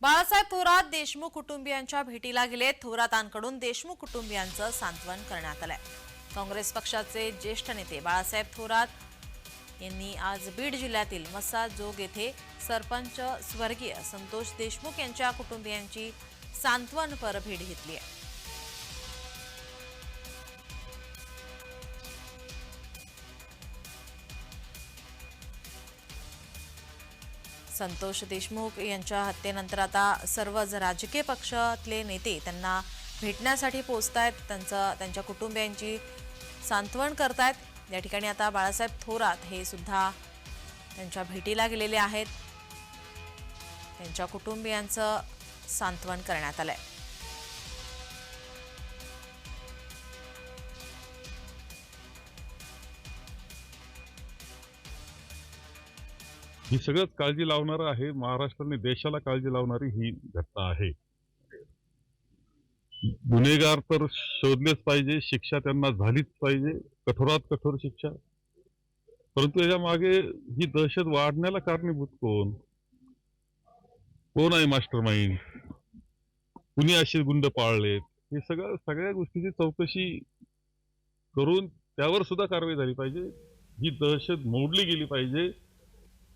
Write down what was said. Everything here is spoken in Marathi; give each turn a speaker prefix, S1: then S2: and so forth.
S1: बाळासाहेब थोरात देशमुख कुटुंबियांच्या भेटीला गेले। थोरातांकडून देशमुख कुटुंबियांचं सांत्वन करण्यात आलंय। काँग्रेस पक्षाचे ज्येष्ठ नेते बाळासाहेब थोरात यांनी आज बीड जिल्ह्यातील मसाजोग येथे सरपंच स्वर्गीय संतोष देशमुख यांच्या कुटुंबियांची सांत्वनपर भेट घेतली आहे। संतोष देशमुख यांच्या हत्येनंतर आता सर्वच राजकीय पक्षातले नेते त्यांना भेटण्यासाठी पोहोचतायत, त्यांच्या कुटुंबियांची सांत्वन करतायत। या ठिकाणी आता बाळासाहेब थोरात हे सुद्धा त्यांच्या भेटीला गेलेले आहेत। त्यांच्या कुटुंबियांचं सांत्वन करण्यात आलंय।
S2: ही सगळ्यात काळजी लावणारं आहे। महाराष्ट्राने देशाला काळजी लावणारी ही घटना आहे। गुन्हेगार तर शोधलेच पाहिजे, शिक्षा त्यांना झालीच पाहिजे, कठोरात कठोर शिक्षा। परंतु याच्या मागे ही दहशत वाढण्याला कारणीभूत कोण आहे? मास्टर माइंड कुणी असे गुंड पाळलेत? हे सगळ्या गोष्टीची चौकशी करून त्यावर सुद्धा कारवाई झाली पाहिजे। ही दहशत मोडली गेली पाहिजे।